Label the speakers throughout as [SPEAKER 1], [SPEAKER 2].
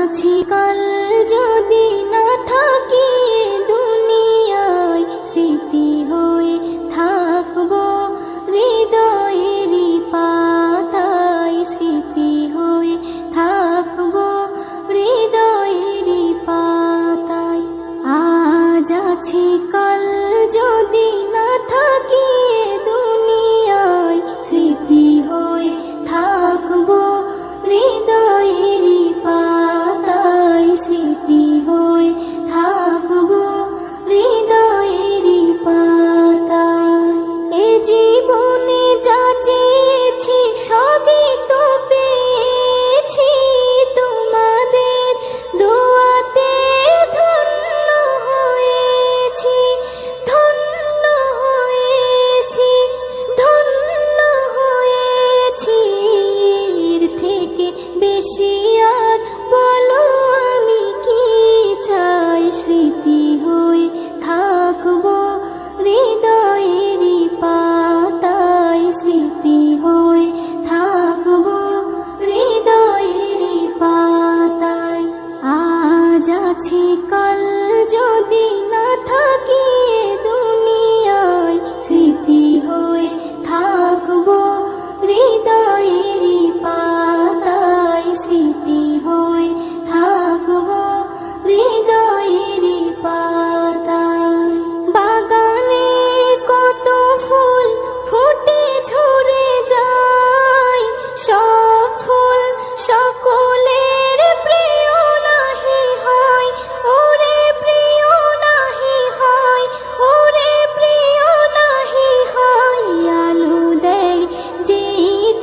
[SPEAKER 1] আছি কাল যদি না থাকি দুনিয়ায়, স্মৃতি হয়ে থাকবো হৃদয়েরই পাতায়, স্মৃতি হয়ে থাকবো হৃদয়েরই পাতায়। আজ আছি কাল যদি না থাকি দুনিয়ায়, স্মৃতি হয়ে থাকবো হৃদয়েরই পাতায়, স্মৃতি হয়ে থাকবো হৃদয়েরই পাতায়। এ জীবনে যা চেয়েছি সবই তো পেয়েছি, তোমাদের দোয়াতে ধন্য হয়েছি, ধন্য হয়েছি, ধন্য হয়েছি। এর থেকে বেশি আর বলো আমি কি চাই, স্মৃতি হয়ে থাকবো হৃদয়েরই পাতায়, স্মৃতি হয়ে থাকবো হৃদয়েরই পাতায়। আজ আছি কাল যদি না থাকি দুনিয়ায়, স্মৃতি হয়ে থাকবো হৃদয়েরই পাতায়, স্মৃতি হয়ে থাকবো হৃদয়েরই পাতায়। বাগানে কত ফুল ফুটে ঝরে যায়, সব ফুল সকলের প্রিয় নাহি হয়, ওরে প্রিয় নাহি হয়, ওরে প্রিয় নাহি হয়। আলো দেয় যে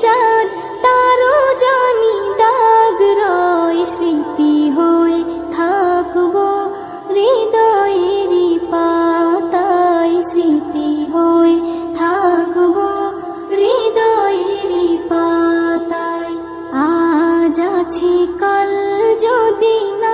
[SPEAKER 1] চাঁদ তারও জানি দাগ রয়, স্মৃতি হয়ে থাকবো হৃদয়েরই পাতায়, স্মৃতি হয়ে থাকবো হৃদয়েরই পাতায়। আজ আছি কাল যদি না